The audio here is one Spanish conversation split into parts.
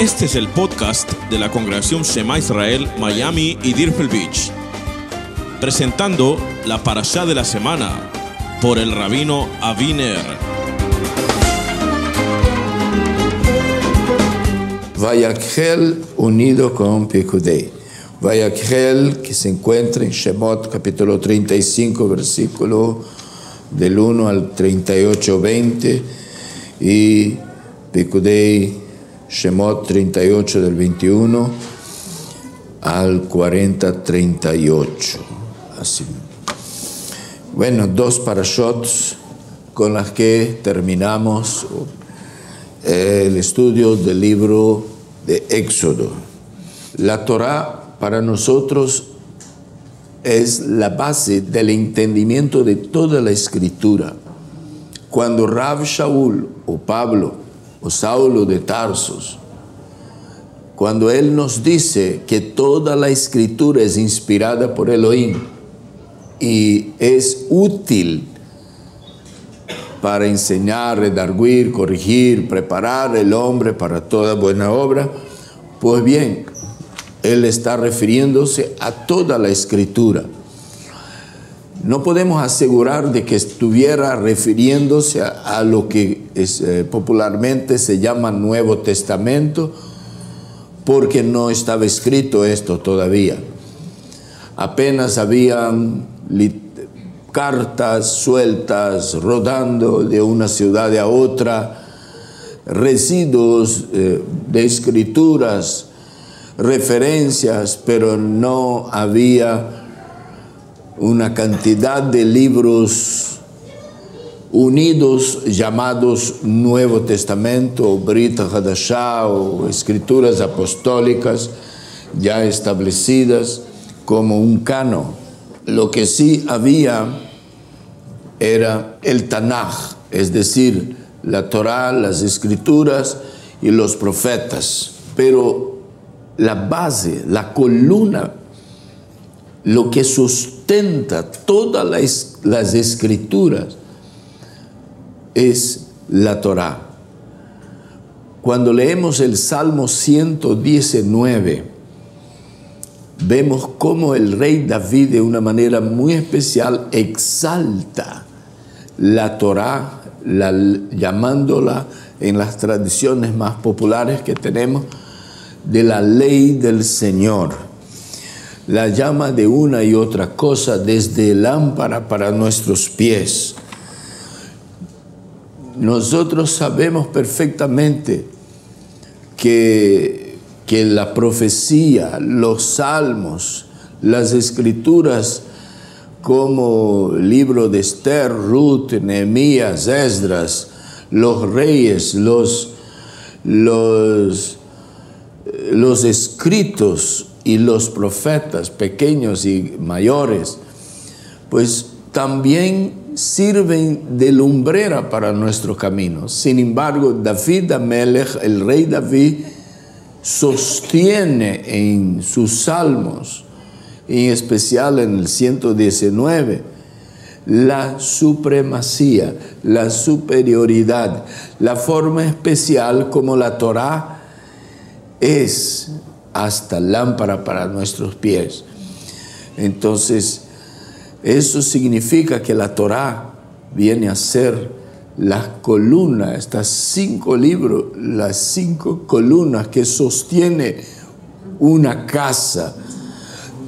Este es el podcast de la Congregación Shema Israel, Miami y Deerfield Beach. Presentando la parashá de la semana por el rabino Avi Ner. Vayakhel unido con Pekudei. Vayakhel, que se encuentra en Shemot capítulo 35, versículo del 1 al 38-20, y Pekudei Shemot 38 del 21 al 40-38. Así. Bueno, dos parashot con las que terminamos el estudio del libro de Éxodo. La Torá para nosotros es la base del entendimiento de toda la Escritura. Cuando Rav Shaul o Pablo o Saulo de Tarsos, cuando él nos dice que toda la Escritura es inspirada por Elohim y es útil para enseñar, redarguir, corregir, preparar el hombre para toda buena obra, pues bien, él está refiriéndose a toda la Escritura. No podemos asegurar de que estuviera refiriéndose a lo que popularmente se llama Nuevo Testamento, porque no estaba escrito esto todavía. Apenas habían cartas sueltas rodando de una ciudad a otra, residuos de escrituras, referencias, pero no había una cantidad de libros unidos llamados Nuevo Testamento o Brit Hadashah o escrituras apostólicas ya establecidas como un canon. Lo que sí había era el Tanaj, es decir, la Torá, las escrituras y los profetas. Pero la base, la columna, lo que sustenta todas las escrituras es la Torá. Cuando leemos el Salmo 119, vemos cómo el rey David de una manera muy especial exalta la Torá, llamándola en las tradiciones más populares que tenemos de la ley del Señor. La llama de una y otra cosa, desde lámpara para nuestros pies. Nosotros sabemos perfectamente que la profecía, los salmos, las escrituras como el libro de Esther, Ruth, Nehemías, Esdras, los reyes, los escritos y los profetas pequeños y mayores, pues también sirven de lumbrera para nuestro camino. Sin embargo, David Amelech, el rey David, sostiene en sus salmos, en especial en el 119, la supremacía, la superioridad, la forma especial como la Torá es hasta lámpara para nuestros pies. Entonces, eso significa que la Torá viene a ser la columna, estas 5 libros, las 5 columnas que sostiene una casa,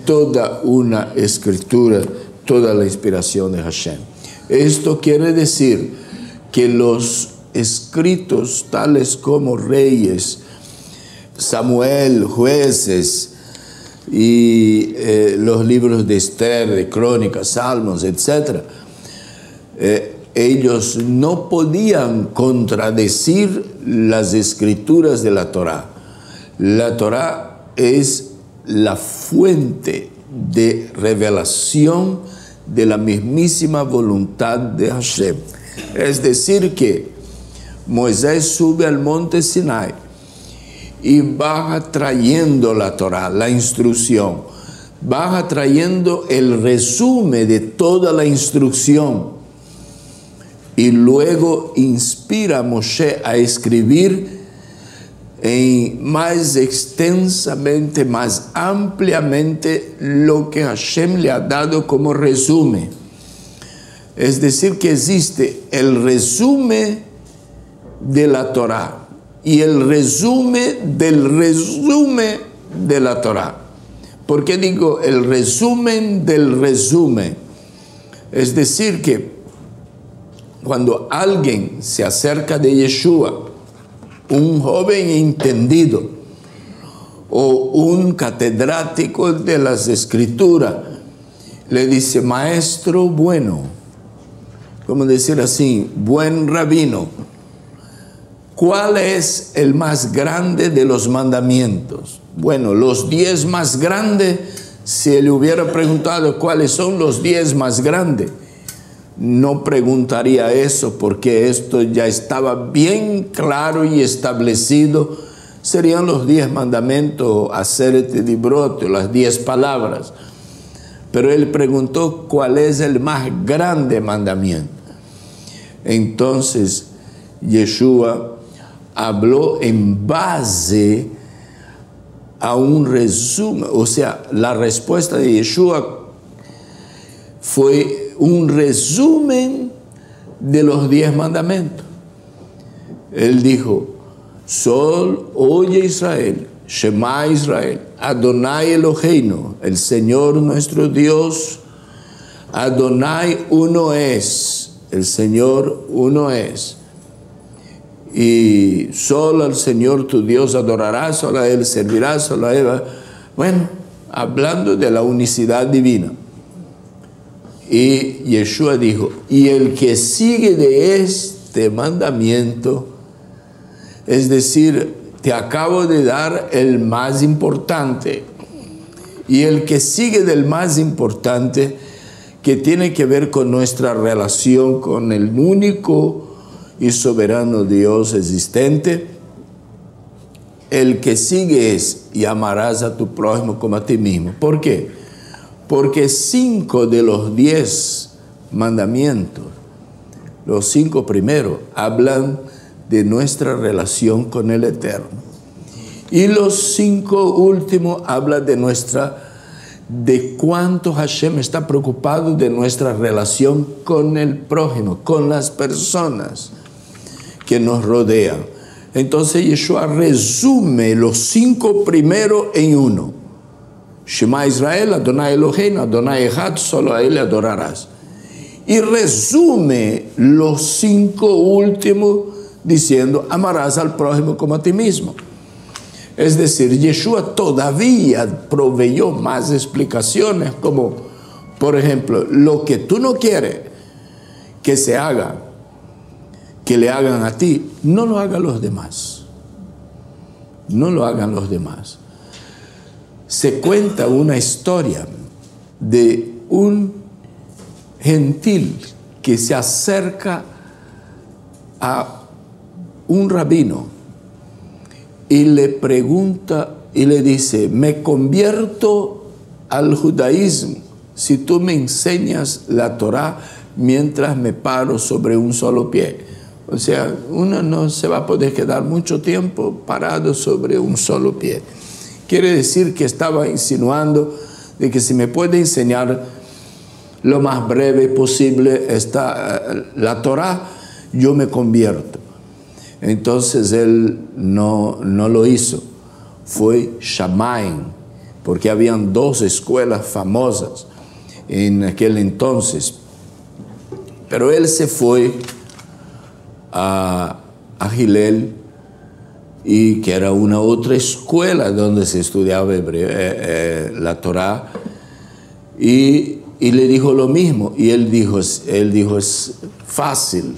toda una escritura, toda la inspiración de Hashem. Esto quiere decir que los escritos tales como Reyes, Samuel, Jueces y los libros de Esther, de Crónicas, Salmos, etc., ellos no podían contradecir las escrituras de la Torá. La Torá es la fuente de revelación de la mismísima voluntad de Hashem. Es decir que Moisés sube al monte Sinai y baja trayendo la Torá, la instrucción, baja trayendo el resumen de toda la instrucción y luego inspira a Moshe a escribir más extensamente, más ampliamente lo que Hashem le ha dado como resumen. Es decir, que existe el resumen de la Torá y el resumen de la Torá. ¿Por qué digo el resumen del resumen? Es decir, que cuando alguien se acerca de Yeshua, un joven entendido o un catedrático de las Escrituras, le dice, maestro bueno, como decir así, buen rabino, ¿cuál es el más grande de los mandamientos? Bueno, los 10 más grandes, si él hubiera preguntado cuáles son los 10 más grandes, no preguntaría eso porque esto ya estaba bien claro y establecido. Serían los 10 mandamientos, hacerte dibrot, las 10 palabras. Pero él preguntó cuál es el más grande mandamiento. Entonces, Yeshua habló en base a un resumen. O sea, la respuesta de Yeshua fue un resumen de los 10 mandamientos. Él dijo, oye Israel, Shema Israel, Adonai Eloheinu, el Señor nuestro Dios, Adonai uno es, el Señor uno es. Y solo al Señor tu Dios adorarás, solo a Él servirás, solo a Él. Bueno, hablando de la unicidad divina. Y Yeshua dijo, y el que sigue de este mandamiento, es decir, te acabo de dar el más importante, y el que sigue del más importante, que tiene que ver con nuestra relación con el único y soberano Dios existente, el que sigue es, y amarás a tu prójimo como a ti mismo. ¿Por qué? Porque 5 de los 10 mandamientos, los 5 primeros, hablan de nuestra relación con el Eterno. Y los 5 últimos hablan de cuánto Hashem está preocupado de nuestra relación con el prójimo, con las personas que nos rodean. Entonces Yeshua resume los 5 primeros en uno. Shema Israel, Adonai Eloheinu, Adonai Echad, solo a Él le adorarás. Y resume los 5 últimos diciendo, amarás al prójimo como a ti mismo. Es decir, Yeshua todavía proveyó más explicaciones, como, por ejemplo, lo que tú no quieres que se haga, que le hagan a ti, no lo hagan los demás. No lo hagan los demás. Se cuenta una historia de un gentil que se acerca a un rabino y le pregunta y le dice, me convierto al judaísmo si tú me enseñas la Torá mientras me paro sobre un solo pie. O sea, uno no se va a poder quedar mucho tiempo parado sobre un solo pie. Quiere decir que estaba insinuando de que si me puede enseñar lo más breve posible la Torá, yo me convierto. Entonces él no lo hizo. Fue Shammai, porque habían 2 escuelas famosas en aquel entonces. Pero él se fue a Hillel, y que era una otra escuela donde se estudiaba la Torá, y le dijo lo mismo, y él dijo, es fácil,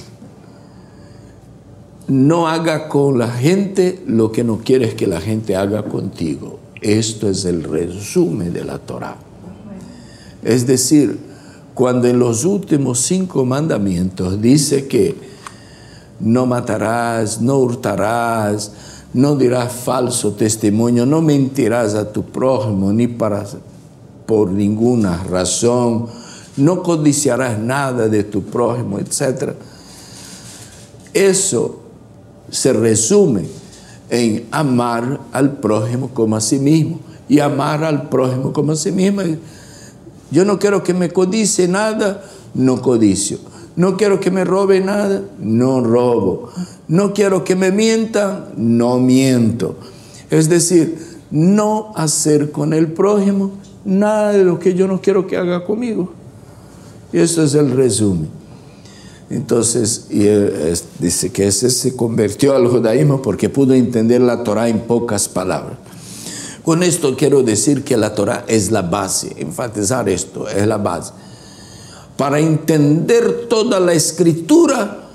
no haga con la gente lo que no quieres que la gente haga contigo. Esto es el resumen de la Torá. Es decir, cuando en los últimos 5 mandamientos dice que no matarás, no hurtarás, no dirás falso testimonio, no mentirás a tu prójimo ni por ninguna razón, no codiciarás nada de tu prójimo, etc. Eso se resume en amar al prójimo como a sí mismo. Y amar al prójimo como a sí mismo. Yo no quiero que me codicie nada, no codicio. No quiero que me robe nada, no robo. No quiero que me mientan, no miento. Es decir, no hacer con el prójimo nada de lo que yo no quiero que haga conmigo. Y eso es el resumen. Entonces, dice que ese se convirtió al judaísmo porque pudo entender la Torá en pocas palabras. Con esto quiero decir que la Torá es la base, enfatizar esto, es la base. Para entender toda la escritura,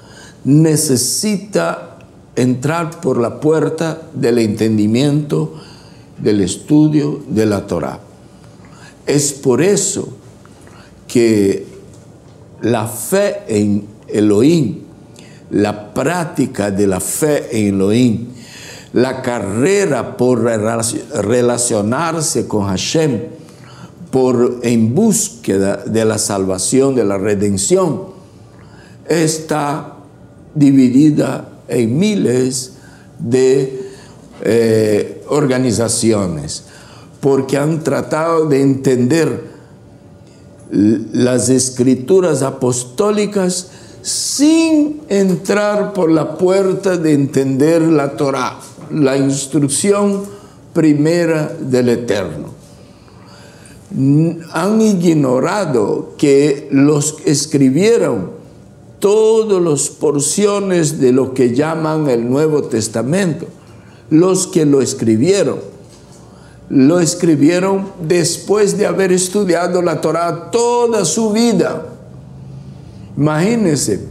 necesita entrar por la puerta del entendimiento, del estudio de la Torá. Es por eso que la fe en Elohim, la práctica de la fe en Elohim, la carrera por relacionarse con Hashem, en búsqueda de la salvación, de la redención, está dividida en miles de organizaciones, porque han tratado de entender las escrituras apostólicas sin entrar por la puerta de entender la Torá, la instrucción primera del Eterno. Han ignorado que los escribieron todas las porciones de lo que llaman el Nuevo Testamento. Los que lo escribieron después de haber estudiado la Torá toda su vida. Imagínense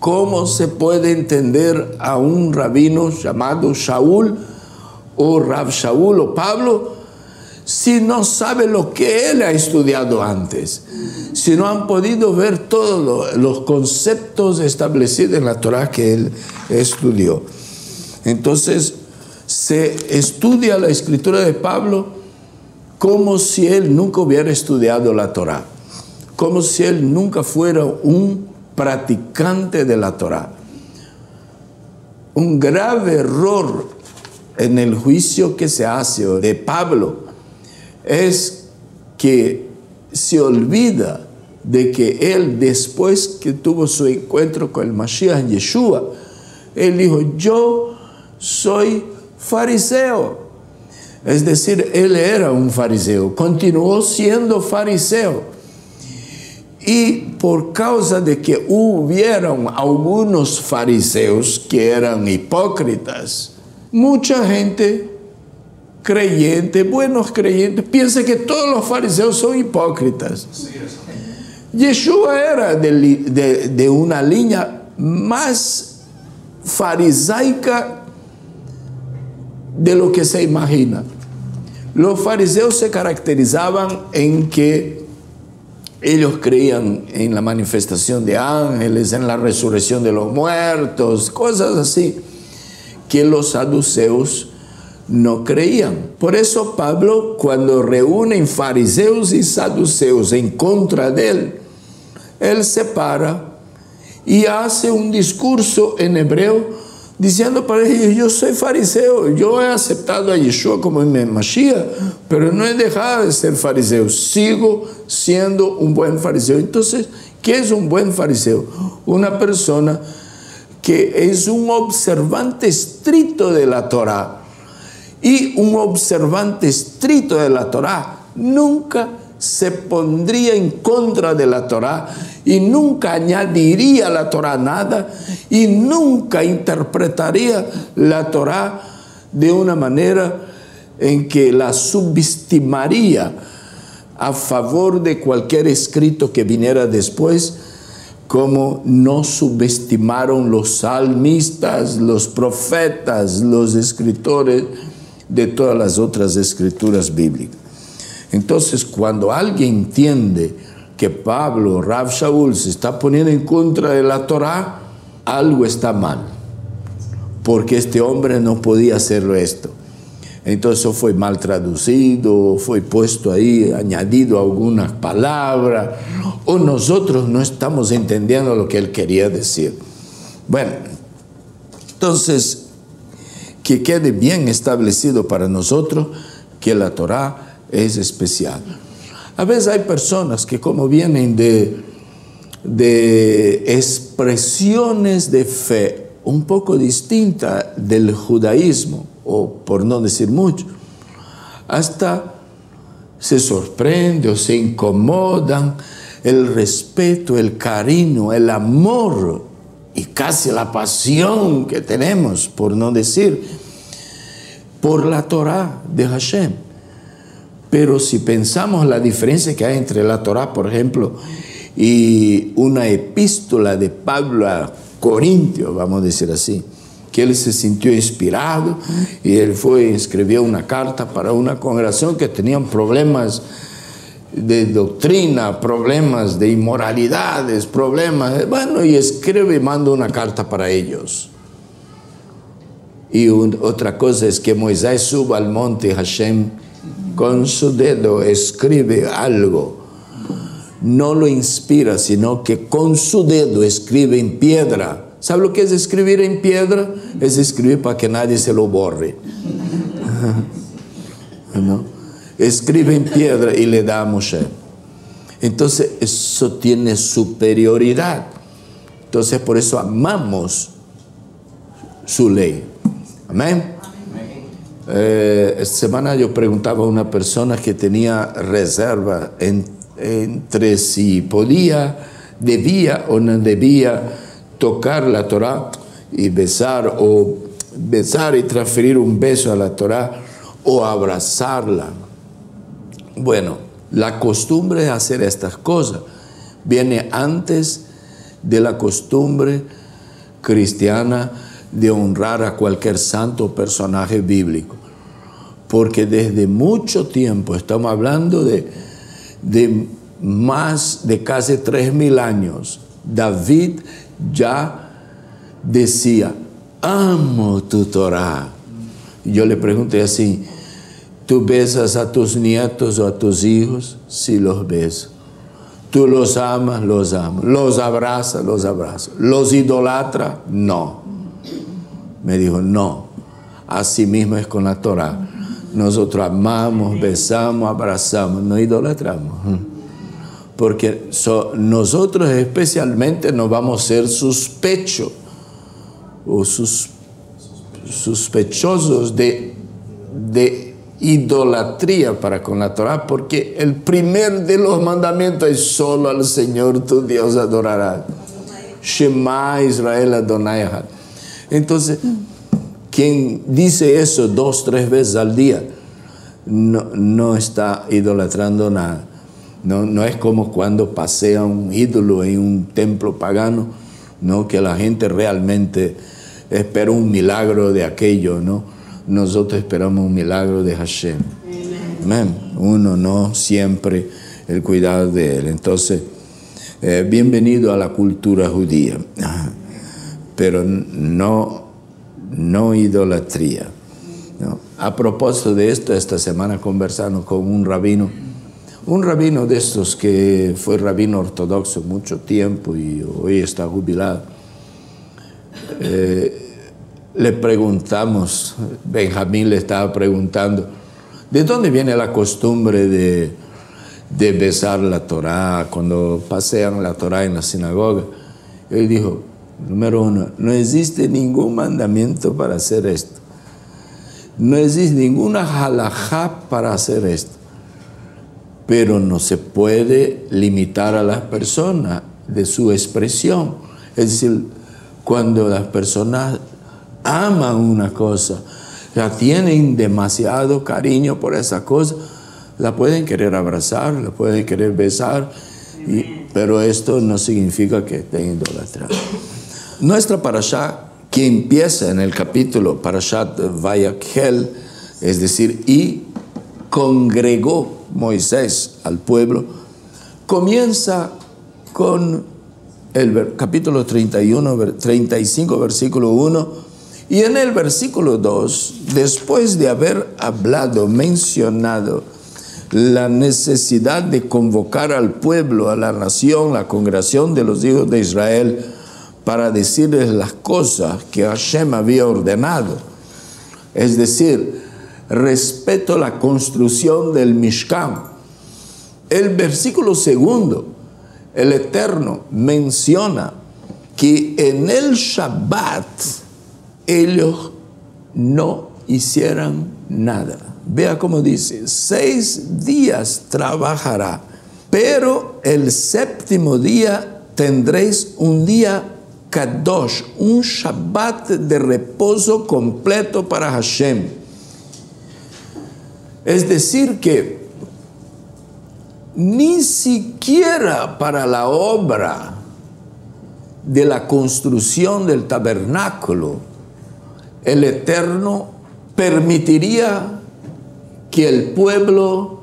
cómo se puede entender a un rabino llamado Shaul o Rav Shaul o Pablo si no sabe lo que él ha estudiado antes, si no han podido ver todos los conceptos establecidos en la Torá que él estudió. Entonces se estudia la escritura de Pablo como si él nunca hubiera estudiado la Torá, como si él nunca fuera un practicante de la Torá. Un grave error en el juicio que se hace de Pablo es que se olvida de que él, después que tuvo su encuentro con el Mashiach Yeshua, él dijo: yo soy fariseo. Es decir, él era un fariseo, continuó siendo fariseo. Y por causa de que hubieron algunos fariseos que eran hipócritas, mucha gente creyente, buenos creyentes, piensa que todos los fariseos son hipócritas. Yeshua era de una línea más farisaica de lo que se imagina. Los fariseos se caracterizaban en que ellos creían en la manifestación de ángeles, en la resurrección de los muertos, cosas así, que los saduceos no creían. Por eso Pablo, cuando reúnen fariseos y saduceos en contra de él se para y hace un discurso en hebreo diciendo para ellos: yo soy fariseo, yo he aceptado a Yeshua como mi Mashiach, pero no he dejado de ser fariseo, sigo siendo un buen fariseo. Entonces, ¿qué es un buen fariseo? Una persona que es un observante estricto de la Torá. Y un observante estricto de la Torá nunca se pondría en contra de la Torá y nunca añadiría a la Torá nada y nunca interpretaría la Torá de una manera en que la subestimaría a favor de cualquier escrito que viniera después, como no subestimaron los salmistas, los profetas, los escritores de todas las otras escrituras bíblicas. Entonces, cuando alguien entiende que Pablo, Rav Shaul, se está poniendo en contra de la Torá, algo está mal, porque este hombre no podía hacerlo esto. Entonces eso fue mal traducido, fue puesto ahí, añadido algunas palabras, o nosotros no estamos entendiendo lo que él quería decir. Bueno, entonces que quede bien establecido para nosotros que la Torá es especial. A veces hay personas que como vienen de expresiones de fe un poco distintas del judaísmo, o por no decir mucho, hasta se sorprende o se incomodan el respeto, el cariño, el amor y casi la pasión que tenemos, por no decir, por la Torá de Hashem. Pero si pensamos la diferencia que hay entre la Torá, por ejemplo, y una epístola de Pablo a Corintios, vamos a decir así, que él se sintió inspirado y él fue y escribió una carta para una congregación que tenían problemas de doctrina, problemas de inmoralidades, problemas, bueno, y escribe y manda una carta para ellos. Y otra cosa es que Moisés suba al monte Hashem con su dedo, escribe algo, no lo inspira, sino que con su dedo escribe en piedra. ¿Sabe lo que es escribir en piedra? Es escribir para que nadie se lo borre. ¿No? Escribe en piedra y le da a Moshe. Entonces eso tiene superioridad. Entonces por eso amamos su ley. Amén. Esta semana yo preguntaba a una persona que tenía reserva entre si debía o no debía tocar la Torá y besar, o besar y transferir un beso a la Torá, o abrazarla. Bueno, la costumbre de hacer estas cosas viene antes de la costumbre cristiana de honrar a cualquier santo o personaje bíblico. Porque desde mucho tiempo, estamos hablando de más de casi 3000 años, David ya decía, amo tu Torá. Yo le pregunté así, ¿tú besas a tus nietos o a tus hijos? Sí, los beso. ¿Tú los amas? Los amo. ¿Los abrazas? Los abrazo. ¿Los idolatra? No. Me dijo, no. Así mismo es con la Torá. Nosotros amamos, besamos, abrazamos, no idolatramos. Porque nosotros especialmente no vamos a ser sospechosos de idolatría para con la Torá, porque el primer de los mandamientos es solo al Señor tu Dios adorarás. Shema Israel Adonai Echad. Entonces, quien dice eso 2 o 3 veces al día no está idolatrando nada. No es como cuando pasea un ídolo en un templo pagano, ¿no? Que la gente realmente espera un milagro de aquello, ¿no? Nosotros esperamos un milagro de Hashem. Amén. Uno no siempre el cuidado de él. Entonces, bienvenido a la cultura judía, pero no idolatría, ¿no? A propósito de esto, esta semana conversando con un rabino de estos que fue rabino ortodoxo mucho tiempo y hoy está jubilado. Le preguntamos, Benjamín le estaba preguntando, ¿de dónde viene la costumbre de besar la Torá cuando pasean la Torá en la sinagoga? Él dijo, número 1, no existe ningún mandamiento para hacer esto. No existe ninguna halajá para hacer esto. Pero no se puede limitar a las personas de su expresión. Es decir, cuando las personas aman una cosa, la tienen demasiado cariño por esa cosa, la pueden querer abrazar, la pueden querer besar, pero esto no significa que estén idolatrando. Nuestra parashá, que empieza en el capítulo Parashat Vayakhel, es decir, y congregó Moisés al pueblo, comienza con el capítulo 35, versículo 1, y en el versículo 2, después de haber mencionado la necesidad de convocar al pueblo, a la nación, la congregación de los hijos de Israel, para decirles las cosas que Hashem había ordenado. Es decir, respeto la construcción del Mishkan. El versículo 2, el Eterno menciona que en el Shabbat ellos no hicieran nada. Vea cómo dice, 6 días trabajará, pero el 7º día tendréis un día Kadosh, un Shabbat de reposo completo para Hashem. Es decir que ni siquiera para la obra de la construcción del tabernáculo, el Eterno permitiría que el pueblo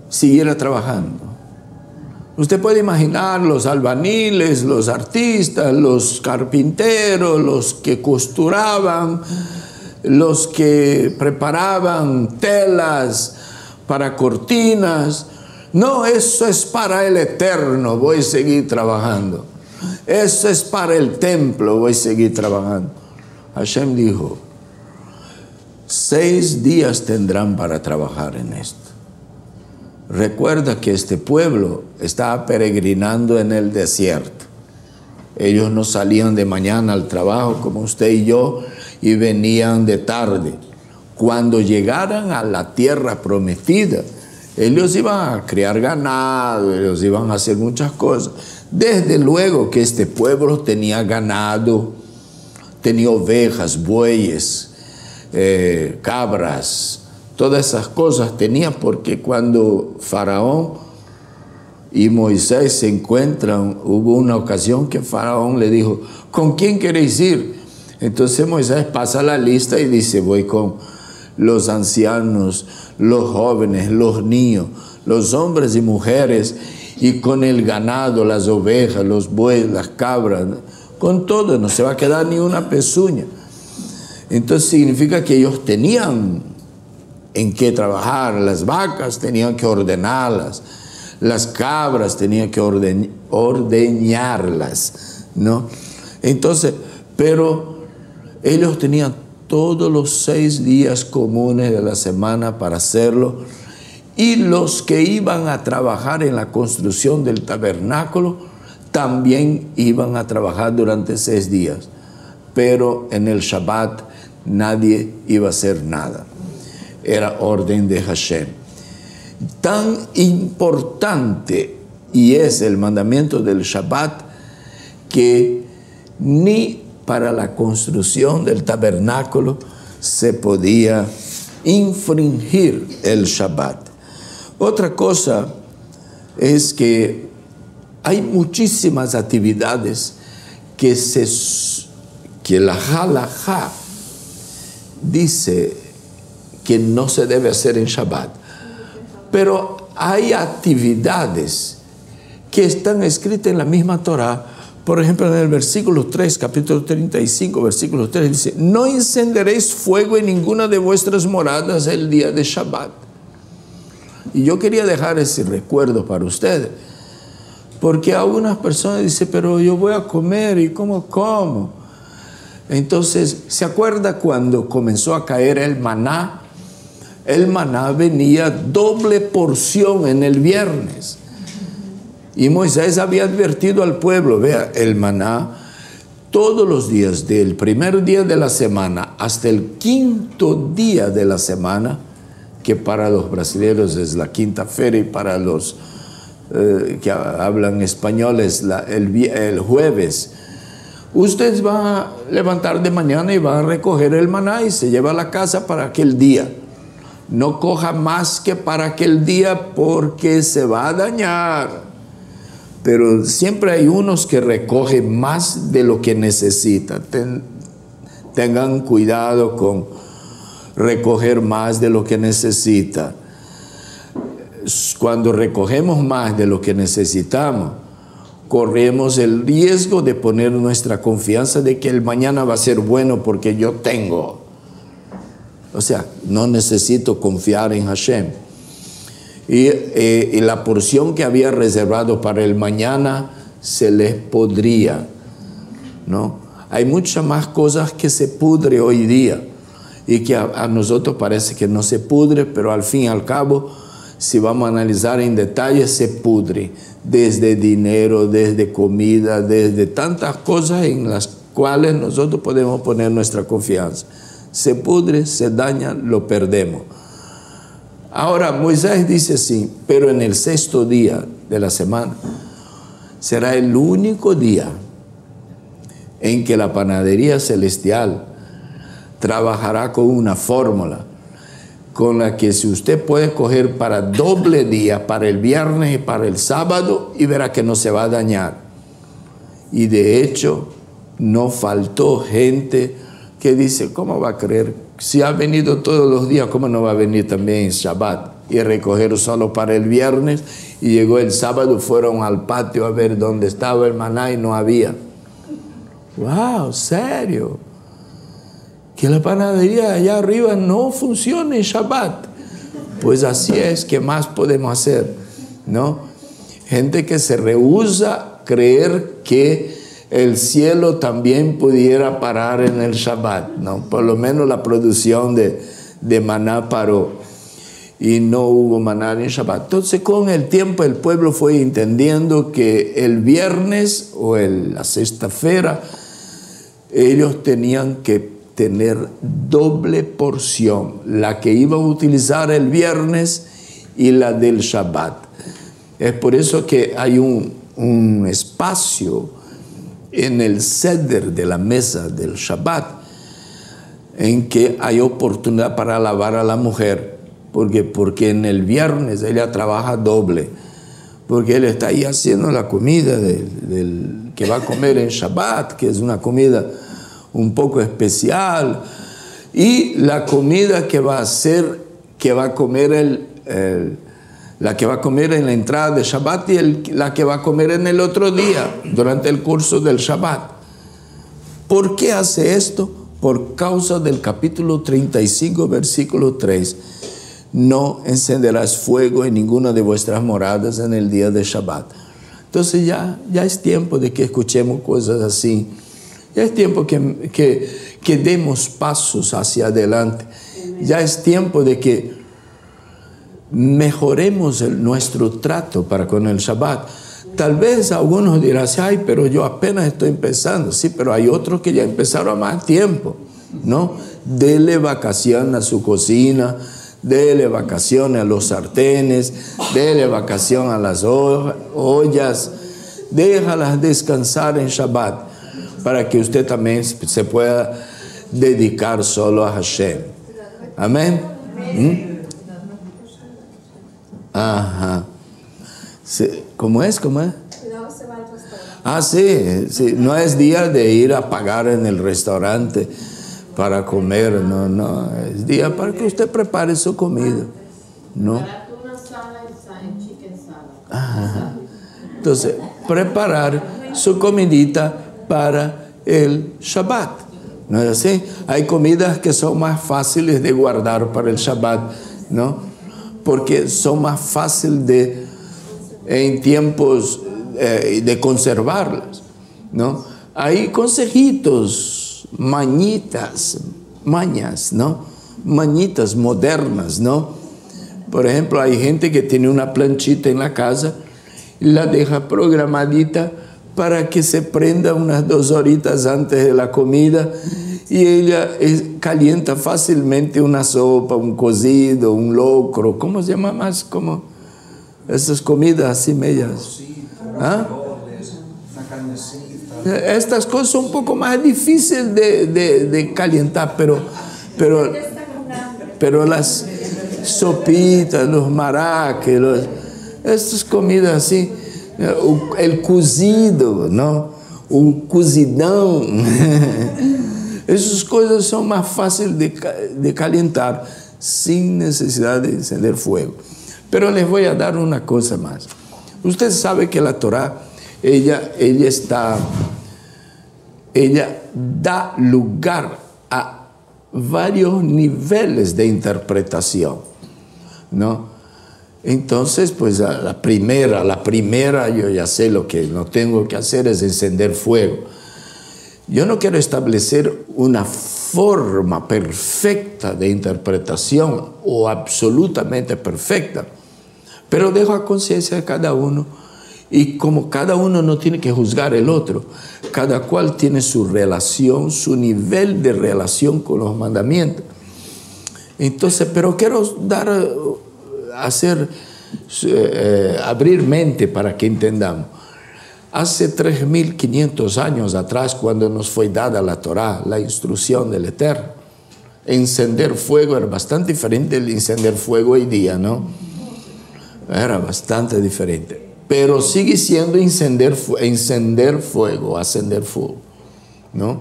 siguiera trabajando. Usted puede imaginar los albañiles, los artistas, los carpinteros, los que costuraban, los que preparaban telas para cortinas. No, eso es para el Eterno, voy a seguir trabajando. Eso es para el templo, voy a seguir trabajando. Hashem dijo, 6 días tendrán para trabajar en esto. Recuerda que este pueblo estaba peregrinando en el desierto. Ellos no salían de mañana al trabajo como usted y yo y venían de tarde. Cuando llegaran a la tierra prometida, ellos iban a criar ganado, ellos iban a hacer muchas cosas. Desde luego que este pueblo tenía ganado, tenía ovejas, bueyes, cabras, todas esas cosas tenía, porque cuando Faraón y Moisés se encuentran, hubo una ocasión que Faraón le dijo, ¿con quién queréis ir? Entonces Moisés pasa la lista y dice, voy con los ancianos, los jóvenes, los niños, los hombres y mujeres, y con el ganado, las ovejas, los bueyes, las cabras, con todo, no se va a quedar ni una pezuña. Entonces significa que ellos tenían en qué trabajar. Las vacas tenían que ordenarlas, las cabras tenían que ordeñarlas, ¿no? Entonces, pero ellos tenían todos los 6 días comunes de la semana para hacerlo, y los que iban a trabajar en la construcción del tabernáculo también iban a trabajar durante 6 días, pero en el Shabbat nadie iba a hacer nada. Era orden de Hashem. Tan importante y es el mandamiento del Shabbat que ni para la construcción del tabernáculo se podía infringir el Shabbat. Otra cosa es que hay muchísimas actividades que la halajá dice que no se debe hacer en Shabbat. Pero hay actividades que están escritas en la misma Torah. Por ejemplo, en el versículo 3, capítulo 35, versículo 3, dice, no encenderéis fuego en ninguna de vuestras moradas el día de Shabbat. Y yo quería dejar ese recuerdo para ustedes, porque algunas personas dicen, pero yo voy a comer, ¿y cómo como? Entonces, ¿se acuerda cuando comenzó a caer el maná? El maná venía doble porción en el viernes. Y Moisés había advertido al pueblo, vea, el maná todos los días, del primer día de la semana hasta el 5º día de la semana, que para los brasileños es la quinta-feira y para los que hablan español es el jueves. Ustedes van a levantar de mañana y van a recoger el maná y se lleva a la casa para aquel día. No coja más que para aquel día porque se va a dañar. Pero siempre hay unos que recogen más de lo que necesitan. Tengan cuidado con recoger más de lo que necesita. Cuando recogemos más de lo que necesitamos, corremos el riesgo de poner nuestra confianza de que el mañana va a ser bueno porque yo tengo. O sea, no necesito confiar en Hashem. Y la porción que había reservado para el mañana se les podría, ¿no? Hay muchas más cosas que se pudre hoy día. y que a nosotros parece que no se pudre, pero al fin y al cabo, si vamos a analizar en detalle, se pudre. Desde dinero, desde comida, desde tantas cosas en las cuales nosotros podemos poner nuestra confianza. Se pudre, se daña, lo perdemos. Ahora, Moisés dice así, pero en el 6º día de la semana será el único día en que la panadería celestial trabajará con una fórmula con la que si usted puede coger para doble día, para el viernes y para el sábado, y verá que no se va a dañar. Y de hecho, no faltó gente que dice, ¿cómo va a creer? Si ha venido todos los días, ¿cómo no va a venir también en Shabbat? Y recoger solo para el viernes, y llegó el sábado, fueron al patio a ver dónde estaba el maná y no había. ¡Wow! ¿Serio? Que la panadería allá arriba no funcione en Shabbat. Pues así es, ¿qué más podemos hacer? ¿No? Gente que se rehúsa a creer que el cielo también pudiera parar en el Shabbat, ¿no? Por lo menos la producción de maná paró y no hubo maná en Shabbat. Entonces, con el tiempo el pueblo fue entendiendo que el viernes o la sexta-feira ellos tenían que tener doble porción, la que iban a utilizar el viernes y la del Shabbat. Es por eso que hay un espacio en el ceder de la mesa del Shabbat en que hay oportunidad para alabar a la mujer, porque en el viernes ella trabaja doble, porque él está ahí haciendo la comida que va a comer en Shabbat, que es una comida un poco especial, y la comida que va a hacer, que va a comer la que va a comer en la entrada de Shabbat y la que va a comer en el otro día, durante el curso del Shabbat. ¿Por qué hace esto? Por causa del capítulo 35, versículo 3. No encenderás fuego en ninguna de vuestras moradas en el día de Shabbat. Entonces ya es tiempo de que escuchemos cosas así. Ya es tiempo que demos pasos hacia adelante. Ya es tiempo de que mejoremos nuestro trato para con el Shabbat. Tal vez algunos dirán, ay, pero yo apenas estoy empezando. Sí, pero hay otros que ya empezaron a más tiempo, ¿no? Dele vacación a su cocina, dele vacación a los sartenes, dele vacación a las ollas, déjalas descansar en Shabbat para que usted también se pueda dedicar solo a Hashem. Amén. Ajá. Sí. ¿Cómo es? ¿Cómo es? No se va al restaurante. Ah, sí. No es día de ir a pagar en el restaurante para comer. No. Es día para que usted prepare su comida. ¿No? Para tuna salad y chicken salad. Ajá. Entonces, preparar su comidita para el Shabbat. ¿No es así? Hay comidas que son más fáciles de guardar para el Shabbat, ¿no? Porque son más fáciles en tiempos de conservarlas, ¿no? Hay consejitos, mañas, ¿no? Mañitas modernas, ¿no? Por ejemplo, hay gente que tiene una planchita en la casa y la deja programadita para que se prenda unas 2 horitas antes de la comida y ella calienta fácilmente una sopa, un cocido, un locro, ¿cómo se llama más? Como esas comidas así medias. ¿Ah? Estas cosas son un poco más difíciles de calentar, pero las sopitas, los maraques, estas comidas así, el cozido, ¿no? Un cozidão. Esas cosas son más fáciles de calentar sin necesidad de encender fuego. Pero les voy a dar una cosa más. Usted sabe que la Torá, ella da lugar a varios niveles de interpretación, ¿no? Entonces, pues la primera, yo ya sé lo que no tengo que hacer es encender fuego. Yo no quiero establecer una forma perfecta de interpretación o absolutamente perfecta, pero dejo a conciencia de cada uno, y como cada uno no tiene que juzgar el otro, cada cual tiene su relación, su nivel de relación con los mandamientos. Entonces, pero quiero abrir mente para que entendamos. Hace 3.500 años atrás, cuando nos fue dada la Torá, la instrucción del Eterno, encender fuego era bastante diferente del encender fuego hoy día, ¿no? Era bastante diferente. Pero sigue siendo encender fuego, ¿no?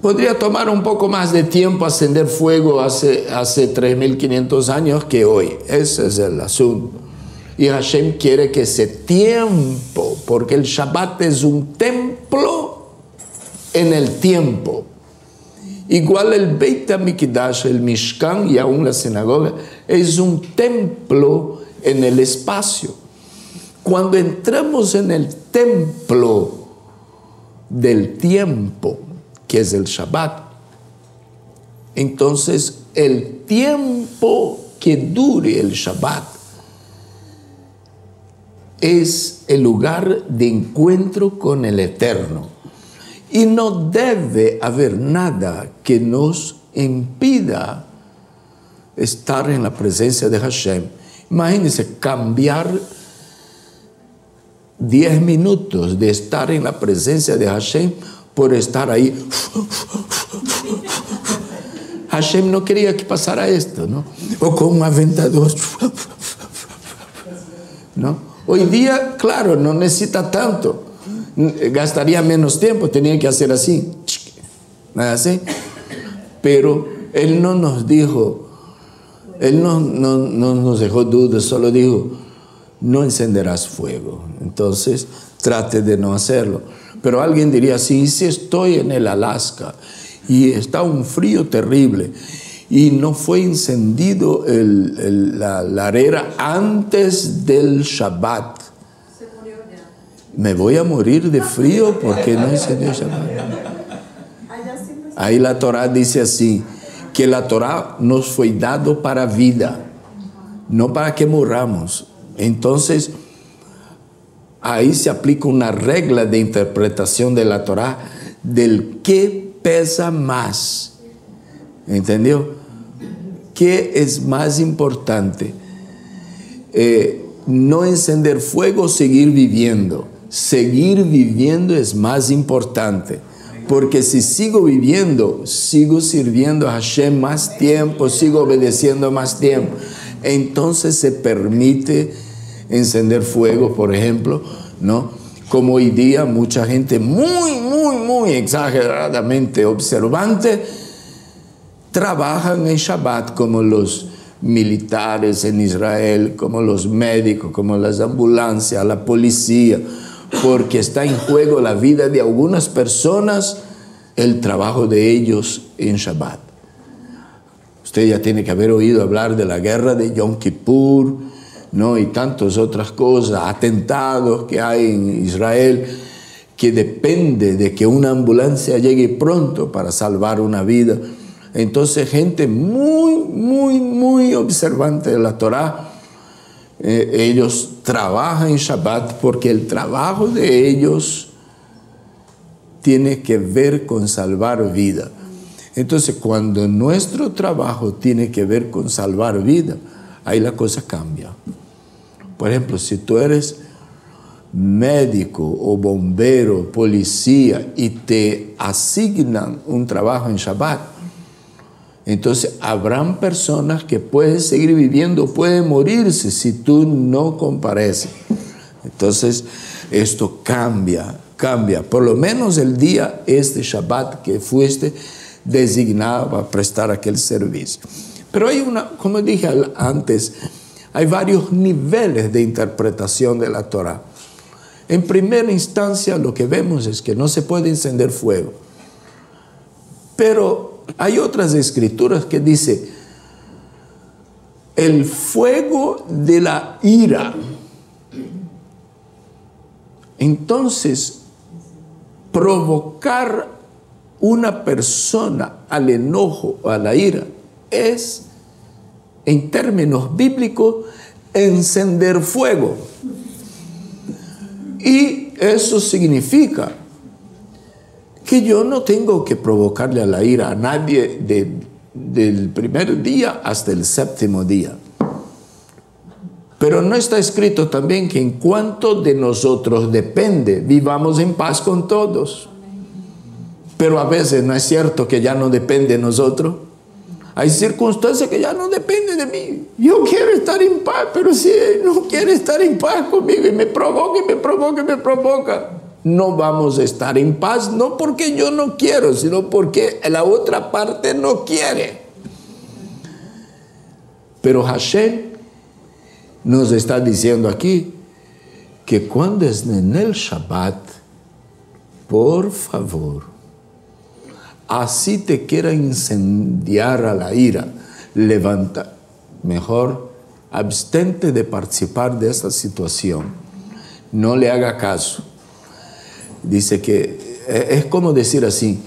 Podría tomar un poco más de tiempo acender fuego hace 3.500 años que hoy. Ese es el asunto. Y Hashem quiere que ese tiempo, porque el Shabbat es un templo en el tiempo. Igual el Beit HaMikdash, el Mishkan y aún la sinagoga, es un templo en el espacio. Cuando entramos en el templo del tiempo, que es el Shabbat, entonces el tiempo que dure el Shabbat es el lugar de encuentro con el Eterno. Y no debe haber nada que nos impida estar en la presencia de Hashem. Imagínense cambiar 10 minutos de estar en la presencia de Hashem por estar ahí. Hashem no quería que pasara esto, ¿no? O con un aventador, ¿no? Hoy día, claro, no necesita tanto. Gastaría menos tiempo, tenía que hacer así. ¿No es así? Pero Él no nos dijo, Él no nos dejó dudas, solo dijo, no encenderás fuego. Entonces, trate de no hacerlo. Pero alguien diría, sí, si estoy en el Alaska y está un frío terrible y no fue encendido la arera antes del Shabbat, me voy a morir de frío porque no encendió el Shabbat. Ahí la Torá dice así, que la Torá nos fue dado para vida, no para que muramos. Entonces, ahí se aplica una regla de interpretación de la Torá del que pesa más. ¿Entendió? ¿Qué es más importante? No encender fuego, seguir viviendo. Seguir viviendo es más importante. Porque si sigo viviendo, sigo sirviendo a Hashem más tiempo, sigo obedeciendo más tiempo. Entonces se permite encender fuego, por ejemplo, ¿no? Como hoy día mucha gente muy exageradamente observante trabajan en Shabbat, como los militares en Israel, como los médicos, como las ambulancias, la policía, porque está en juego la vida de algunas personas, el trabajo de ellos en Shabbat. Usted ya tiene que haber oído hablar de la guerra de Yom Kippur, ¿no? Y tantas otras cosas, atentados que hay en Israel, que depende de que una ambulancia llegue pronto para salvar una vida. Entonces, gente muy observante de la Torá, ellos trabajan en Shabbat porque el trabajo de ellos tiene que ver con salvar vida. Entonces, cuando nuestro trabajo tiene que ver con salvar vida, ahí la cosa cambia. Por ejemplo, si tú eres médico o bombero, policía, y te asignan un trabajo en Shabbat, entonces habrán personas que pueden seguir viviendo, pueden morirse si tú no compareces. Entonces esto cambia. Por lo menos el día este Shabbat que fuiste designado para prestar aquel servicio. Pero hay como dije antes, hay varios niveles de interpretación de la Torá. En primera instancia lo que vemos es que no se puede encender fuego. Pero hay otras escrituras que dice el fuego de la ira. Entonces, provocar una persona al enojo o a la ira es, en términos bíblicos, encender fuego. Y eso significa que yo no tengo que provocarle a la ira a nadie del primer día hasta el séptimo día. Pero no está escrito también que en cuanto de nosotros depende, vivamos en paz con todos. Pero a veces no es cierto que ya no depende de nosotros. Hay circunstancias que ya no dependen de mí. Yo quiero estar en paz, pero si él no quiere estar en paz conmigo y me provoca, no vamos a estar en paz, no porque yo no quiero, sino porque la otra parte no quiere. Pero Hashem nos está diciendo aquí que cuando es en el Shabbat, por favor, así te quiera incendiar a la ira, levanta, mejor abstente de participar de esta situación, no le haga caso. Dice que es como decir así,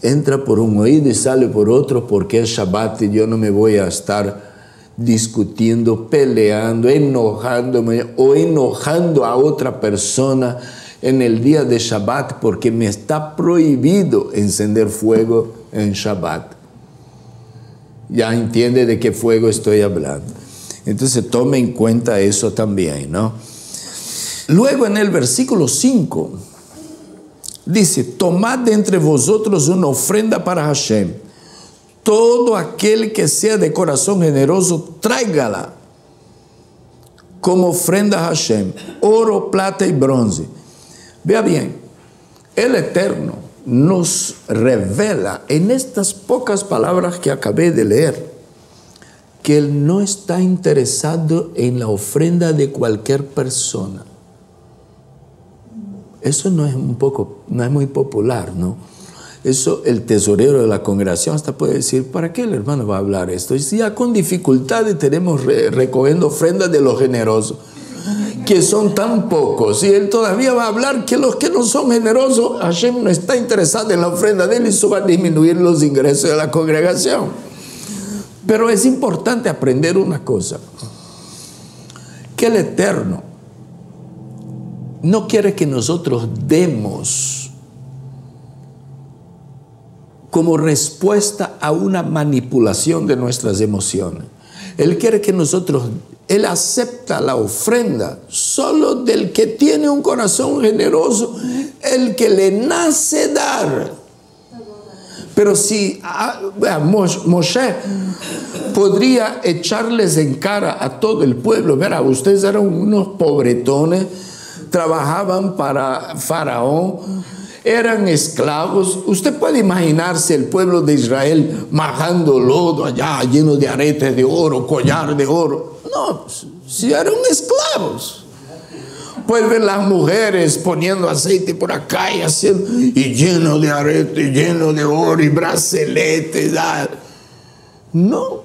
entra por un oído y sale por otro porque es Shabbat y yo no me voy a estar discutiendo, peleando, enojándome o enojando a otra persona en el día de Shabbat porque me está prohibido encender fuego en Shabbat. Ya entiende de qué fuego estoy hablando. Entonces tome en cuenta eso también, ¿no? Luego en el versículo 5 dice, tomad de entre vosotros una ofrenda para Hashem. Todo aquel que sea de corazón generoso, tráigala como ofrenda a Hashem, oro, plata y bronce. Vea bien, el Eterno nos revela en estas pocas palabras que acabé de leer que Él no está interesado en la ofrenda de cualquier persona. Eso no es muy popular, ¿no? Eso el tesorero de la congregación hasta puede decir, ¿para qué el hermano va a hablar esto? Y si ya con dificultades tenemos recogiendo ofrendas de los generosos, que son tan pocos, y él todavía va a hablar que los que no son generosos, Hashem no está interesado en la ofrenda de él, y eso va a disminuir los ingresos de la congregación. Pero es importante aprender una cosa, que el Eterno no quiere que nosotros demos como respuesta a una manipulación de nuestras emociones. Él quiere que nosotros, Él acepta la ofrenda solo del que tiene un corazón generoso, el que le nace dar. Pero si Moshe podría echarles en cara a todo el pueblo, verá, ustedes eran unos pobretones, trabajaban para Faraón, eran esclavos. Usted puede imaginarse el pueblo de Israel majando lodo allá, lleno de aretes de oro, collar de oro. No, si eran esclavos. Puede ver las mujeres poniendo aceite por acá y haciendo, y lleno de aretes, lleno de oro y brazaletes. No,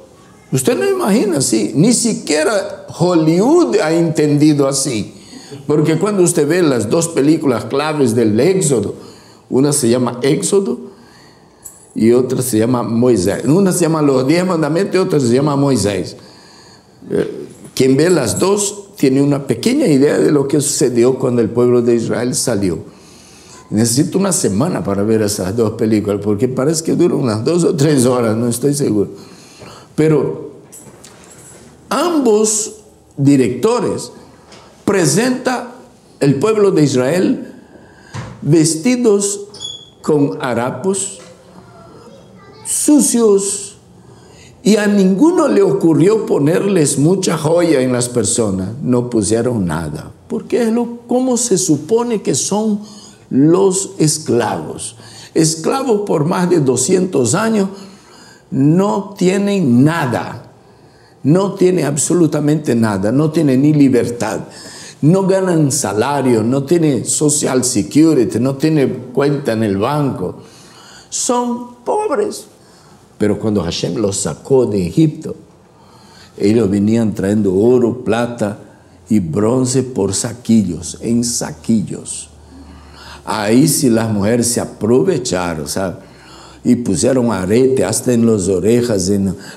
usted no imagina así. Ni siquiera Hollywood ha entendido así. Porque cuando usted ve las dos películas claves del Éxodo, una se llama Éxodo y otra se llama Moisés. Una se llama Los 10 Mandamientos y otra se llama Moisés. Quien ve las dos tiene una pequeña idea de lo que sucedió cuando el pueblo de Israel salió. Necesito una semana para ver esas dos películas, porque parece que duran unas 2 o 3 horas, no estoy seguro. Pero ambos directores presenta el pueblo de Israel vestidos con harapos, sucios, y a ninguno le ocurrió ponerles mucha joya en las personas. No pusieron nada, porque es como se supone que son los esclavos. Esclavos por más de 200 años no tienen nada, no tienen absolutamente nada, no tienen ni libertad. No ganan salario, no tienen social security, no tienen cuenta en el banco. Son pobres. Pero cuando Hashem los sacó de Egipto, ellos venían trayendo oro, plata y bronce por saquillos, en saquillos. Ahí sí las mujeres se aprovecharon, ¿sabes? Y pusieron arete hasta en las orejas,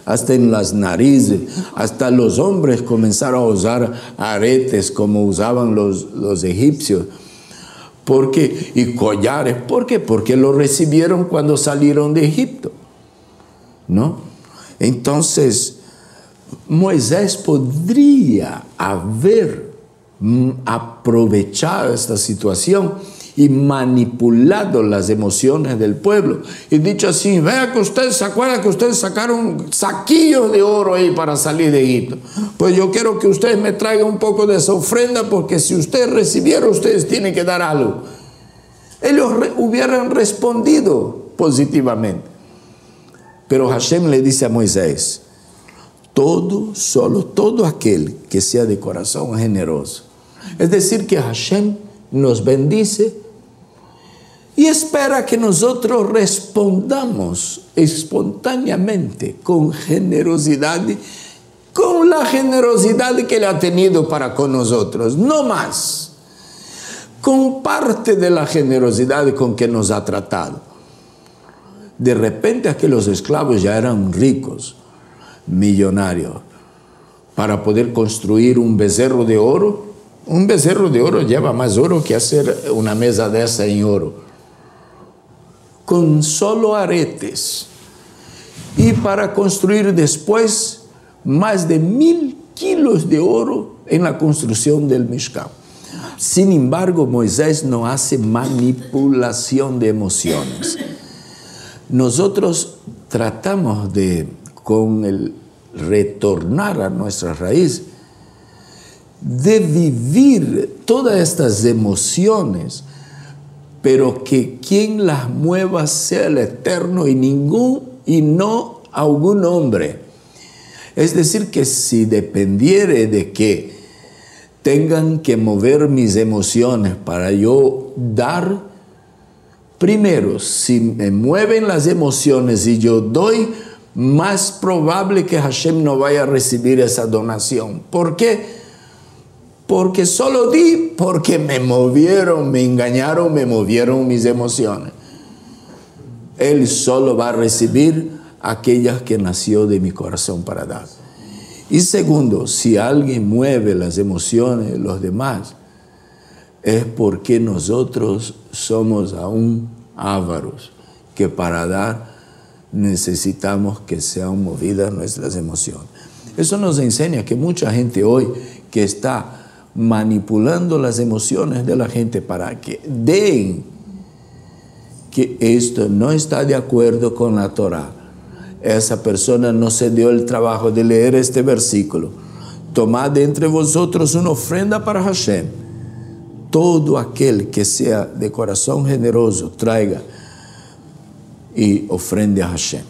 hasta en las narices. Hasta los hombres comenzaron a usar aretes como usaban los egipcios. Y collares. ¿Por qué? Porque lo recibieron cuando salieron de Egipto, ¿no? Entonces, Moisés podría haber aprovechado esta situación y manipulado las emociones del pueblo y dicho así: vea que ustedes se acuerdan que ustedes sacaron saquillos de oro ahí para salir de Egipto, pues yo quiero que ustedes me traigan un poco de esa ofrenda, porque si ustedes recibieron, ustedes tienen que dar algo. Ellos hubieran respondido positivamente, pero Hashem le dice a Moisés: todo aquel que sea de corazón generoso. Es decir, que Hashem nos bendice y espera que nosotros respondamos espontáneamente con generosidad, con la generosidad que Él ha tenido para con nosotros, no más, con parte de la generosidad con que nos ha tratado. De repente aquellos esclavos ya eran ricos, millonarios, para poder construir un becerro de oro. Un becerro de oro lleva más oro que hacer una mesa de esa en oro, con solo aretes. Y para construir después más de 1000 kilos de oro en la construcción del Mishkan. Sin embargo, Moisés no hace manipulación de emociones. Nosotros tratamos de, con el retornar a nuestra raíz, de vivir todas estas emociones, pero que quien las mueva sea el Eterno y no algún hombre. Es decir, que si dependiere de que tengan que mover mis emociones para yo dar, primero, si me mueven las emociones y yo doy, más probable que Hashem no vaya a recibir esa donación. ¿Por qué? Porque solo di, porque me movieron, me engañaron, me movieron mis emociones. Él solo va a recibir aquellas que nació de mi corazón para dar. Y segundo, si alguien mueve las emociones de los demás, es porque nosotros somos aún ávaros, que para dar necesitamos que sean movidas nuestras emociones. Eso nos enseña que mucha gente hoy que está manipulando las emociones de la gente para que den, que esto no está de acuerdo con la Torah. Esa persona no se dio el trabajo de leer este versículo. Tomad de entre vosotros una ofrenda para Hashem. Todo aquel que sea de corazón generoso traiga y ofrende a Hashem.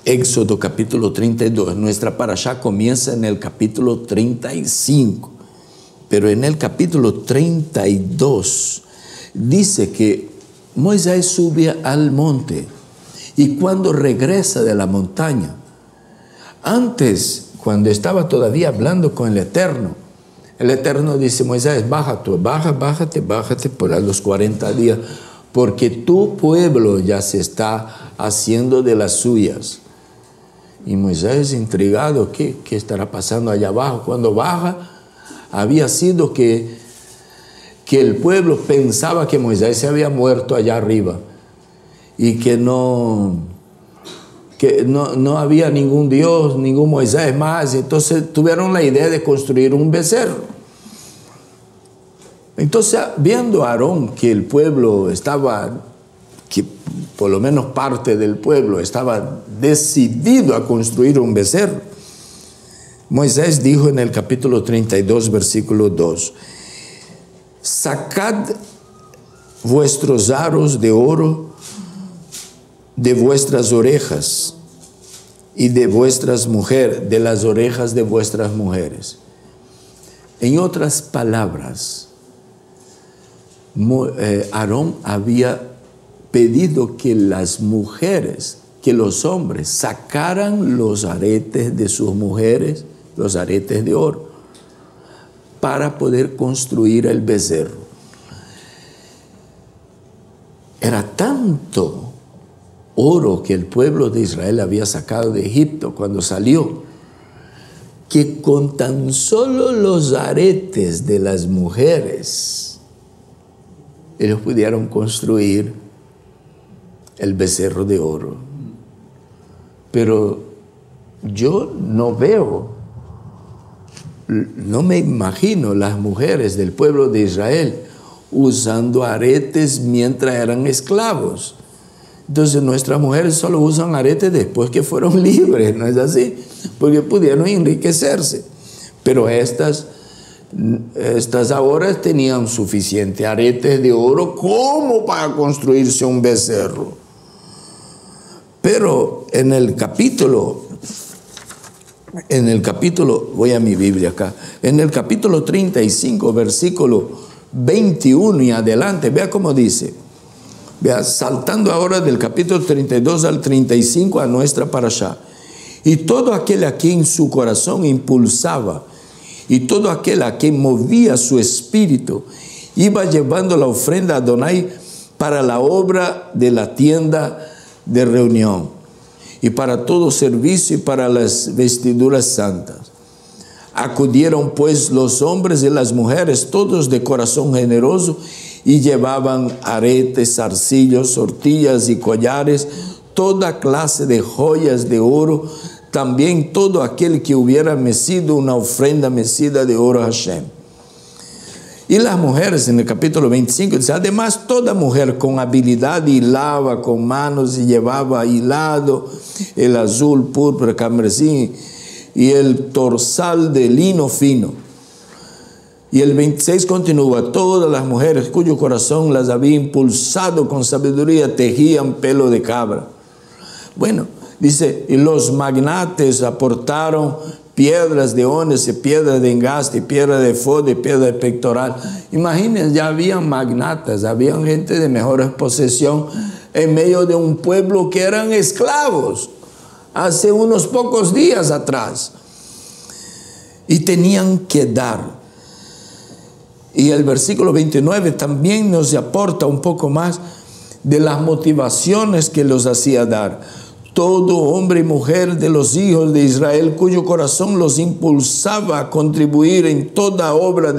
Éxodo capítulo 32. Nuestra parashá comienza en el capítulo 35. Pero en el capítulo 32 dice que Moisés sube al monte. Y cuando regresa de la montaña, antes, cuando estaba todavía hablando con el Eterno dice: Moisés, bájate por los 40 días, porque tu pueblo ya se está haciendo de las suyas. Y Moisés, intrigado, ¿qué estará pasando allá abajo? Cuando baja, había sido que el pueblo pensaba que Moisés se había muerto allá arriba y que no había ningún Dios, ningún Moisés más. Entonces tuvieron la idea de construir un becerro. Entonces, viendo a Aarón que el pueblo estaba, que por lo menos parte del pueblo estaba decidido a construir un becerro, Moisés dijo en el capítulo 32, versículo 2: sacad vuestros aros de oro de vuestras orejas y de vuestras mujeres, de las orejas de vuestras mujeres. En otras palabras, Aarón había pedido que las mujeres, que los hombres sacaran los aretes de sus mujeres, los aretes de oro, para poder construir el becerro. Era tanto oro que el pueblo de Israel había sacado de Egipto cuando salió, que con tan solo los aretes de las mujeres, ellos pudieron construir el becerro de oro. Pero yo no veo, no me imagino las mujeres del pueblo de Israel usando aretes mientras eran esclavos. Entonces nuestras mujeres solo usan aretes después que fueron libres, ¿no es así? Porque pudieron enriquecerse. Pero estas ahora tenían suficiente aretes de oro como para construirse un becerro. Pero en el capítulo, voy a mi Biblia acá, en el capítulo 35, versículo 21 y adelante, vea cómo dice. Vea, saltando ahora del capítulo 32 al 35 a nuestra parashá. Y todo aquel a quien su corazón impulsaba, y todo aquel a quien movía su espíritu, iba llevando la ofrenda a Adonai para la obra de la tienda de reunión, y para todo servicio y para las vestiduras santas. Acudieron pues los hombres y las mujeres, todos de corazón generoso, y llevaban aretes, zarcillos, sortillas y collares, toda clase de joyas de oro, también todo aquel que hubiera mecido una ofrenda mecida de oro a Hashem. Y las mujeres, en el capítulo 25, dice, además toda mujer con habilidad hilaba con manos y llevaba hilado el azul, púrpura, carmesí y el torsal de lino fino. Y el 26 continúa, todas las mujeres cuyo corazón las había impulsado con sabiduría tejían pelo de cabra. Bueno, dice, y los magnates aportaron piedras de ónice, piedras de engaste, piedra de efod y piedra de pectoral. Imagínense, ya habían magnatas, habían gente de mejor posesión en medio de un pueblo que eran esclavos hace unos pocos días atrás. Y tenían que dar. Y el versículo 29 también nos aporta un poco más de las motivaciones que los hacía dar. Todo hombre y mujer de los hijos de Israel cuyo corazón los impulsaba a contribuir en toda obra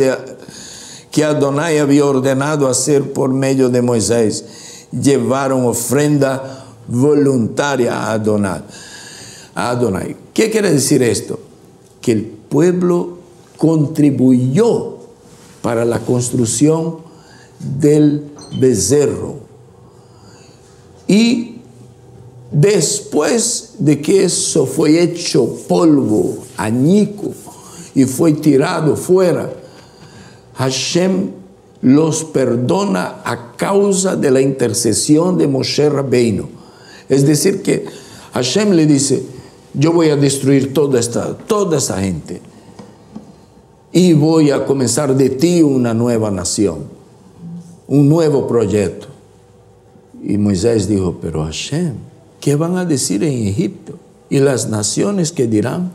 que Adonai había ordenado hacer por medio de Moisés, llevaron ofrenda voluntaria a Adonai. ¿Qué quiere decir esto? Que el pueblo contribuyó para la construcción del becerro. Y después de que eso fue hecho polvo, añico, y fue tirado fuera, Hashem los perdona a causa de la intercesión de Moshe Rabbeinu. Es decir que Hashem le dice, yo voy a destruir toda esa gente. Y voy a comenzar de ti una nueva nación, un nuevo proyecto. Y Moisés dijo, pero Hashem, ¿qué van a decir en Egipto? Y las naciones que dirán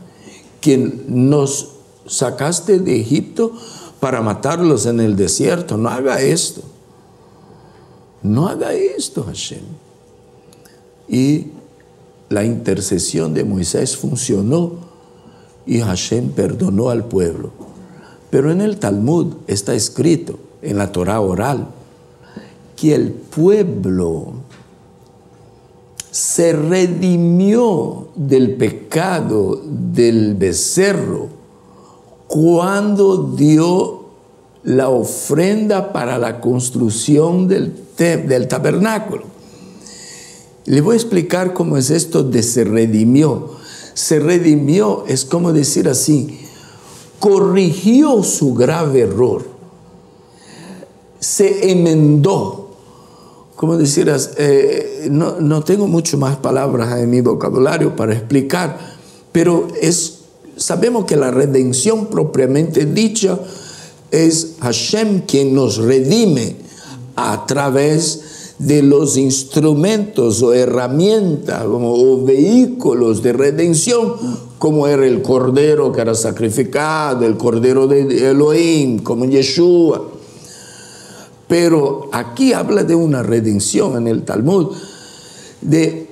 que nos sacaste de Egipto para matarlos en el desierto. No haga esto. No haga esto, Hashem. Y la intercesión de Moisés funcionó y Hashem perdonó al pueblo. Pero en el Talmud está escrito, en la Torah oral, que el pueblo se redimió del pecado del becerro cuando dio la ofrenda para la construcción del tabernáculo. Le voy a explicar cómo es esto de se redimió. Se redimió es como decir así, corrigió su grave error, se enmendó, como decir, no tengo mucho más palabras en mi vocabulario para explicar, pero sabemos que la redención propiamente dicha es Hashem quien nos redime a través de los instrumentos o herramientas o vehículos de redención, como era el cordero que era sacrificado, el cordero de Elohim, como Yeshua. Pero aquí habla de una redención en el Talmud, de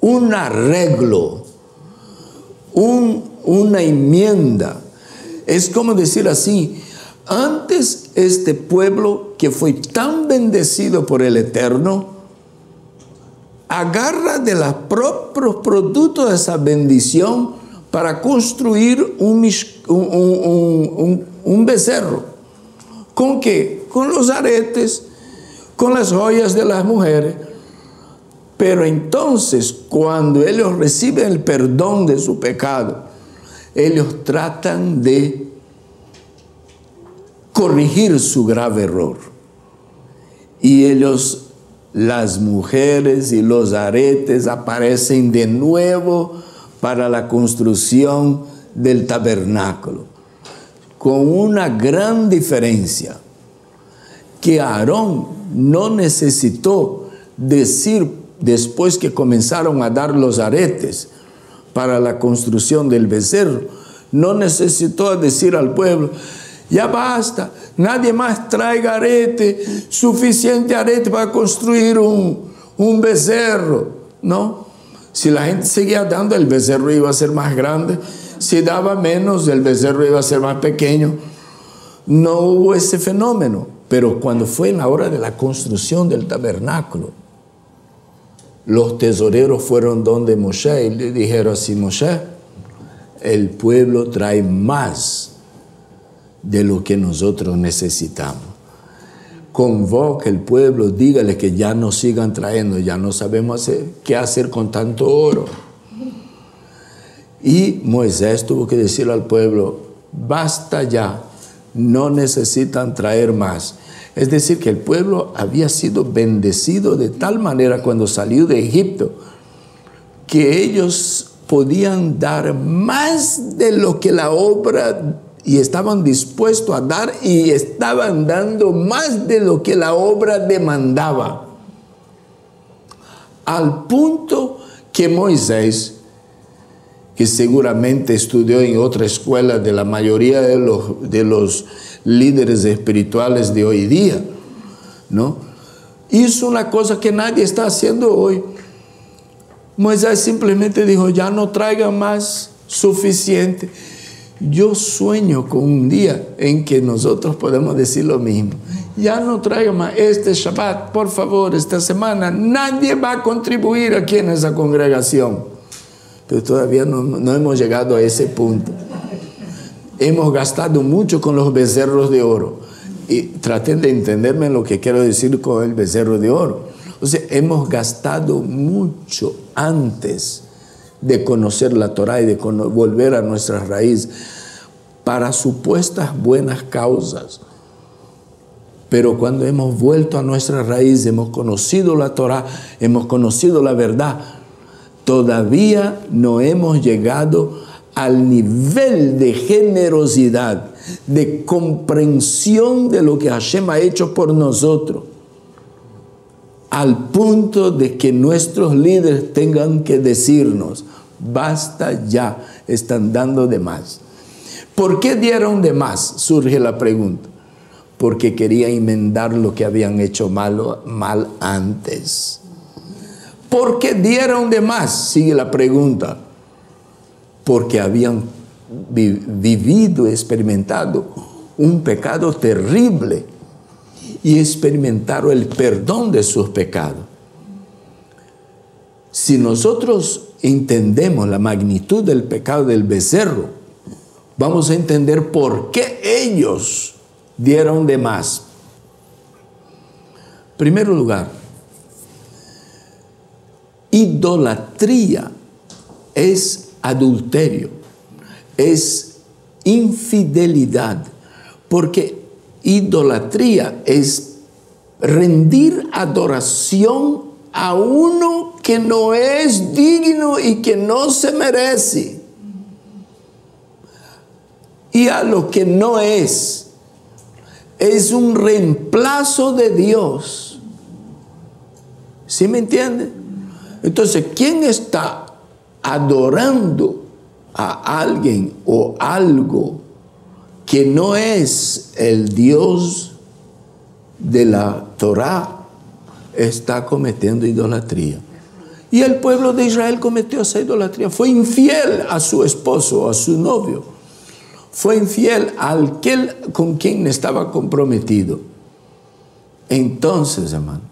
un arreglo, una enmienda. Es como decir así, antes este pueblo que fue tan bendecido por el Eterno, agarra de los propios productos de esa bendición para construir un becerro. ¿Con qué? Con los aretes, con las joyas de las mujeres. Pero entonces, cuando ellos reciben el perdón de su pecado, ellos tratan de corregir su grave error. Y ellos, las mujeres y los aretes aparecen de nuevo para la construcción del tabernáculo, con una gran diferencia, que Aarón no necesitó decir, después que comenzaron a dar los aretes para la construcción del becerro, no necesitó decir al pueblo, ya basta, nadie más traiga arete, suficiente arete para construir un becerro, ¿no? Si la gente seguía dando, el becerro iba a ser más grande. Si daba menos, el becerro iba a ser más pequeño. No hubo ese fenómeno. Pero cuando fue en la hora de la construcción del tabernáculo, los tesoreros fueron donde Moshe y le dijeron así, Moshe, el pueblo trae más de lo que nosotros necesitamos. Convoca el pueblo, dígale que ya no sigan trayendo, ya no sabemos qué hacer con tanto oro. Y Moisés tuvo que decirle al pueblo, basta ya, no necesitan traer más. Es decir, que el pueblo había sido bendecido de tal manera cuando salió de Egipto, que ellos podían dar más de lo que la obra, y estaban dispuestos a dar, y estaban dando más de lo que la obra demandaba. Al punto que Moisés, que seguramente estudió en otra escuela de la mayoría de los líderes espirituales de hoy día, ¿no?, hizo una cosa que nadie está haciendo hoy. Moisés simplemente dijo, ya no traigan más, suficiente. Yo sueño con un día en que nosotros podemos decir lo mismo. Ya no traigan más este Shabbat, por favor, esta semana. Nadie va a contribuir aquí en esa congregación. Pero todavía no hemos llegado a ese punto. Hemos gastado mucho con los becerros de oro. Y traten de entenderme lo que quiero decir con el becerro de oro. O sea, hemos gastado mucho antes de conocer la Torah y de volver a nuestras raíces para supuestas buenas causas. Pero cuando hemos vuelto a nuestras raíces, hemos conocido la Torah, hemos conocido la verdad, todavía no hemos llegado al nivel de generosidad, de comprensión de lo que Hashem ha hecho por nosotros, al punto de que nuestros líderes tengan que decirnos, basta ya, están dando de más. ¿Por qué dieron de más? Surge la pregunta. Porque querían enmendar lo que habían hecho mal antes. ¿Por qué dieron de más? Sigue la pregunta. Porque habían vivido, experimentado un pecado terrible y experimentaron el perdón de sus pecados. Si nosotros entendemos la magnitud del pecado del becerro, vamos a entender por qué ellos dieron de más. En primer lugar, idolatría es adulterio, es infidelidad, porque idolatría es rendir adoración a uno que no es digno y que no se merece, y a lo que no es un reemplazo de Dios. ¿Sí me entiende? Entonces, ¿quién está adorando a alguien o algo que no es el Dios de la Torá está cometiendo idolatría. Y el pueblo de Israel cometió esa idolatría. Fue infiel a su esposo, a su novio. Fue infiel a aquel con quien estaba comprometido. Entonces, hermano,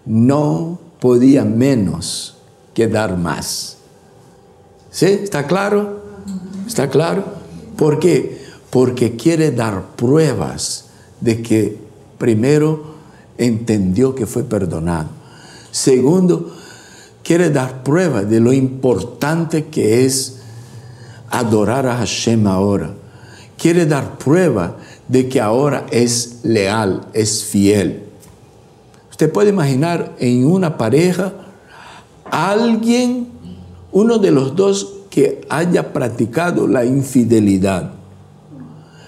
no podía menos que dar más. ¿Sí? ¿Está claro? ¿Está claro? ¿Por qué? Porque quiere dar pruebas de que, primero, entendió que fue perdonado. Segundo, quiere dar prueba de lo importante que es adorar a Hashem ahora. Quiere dar prueba de que ahora es leal, es fiel. Usted puede imaginar en una pareja alguien, uno de los dos que haya practicado la infidelidad.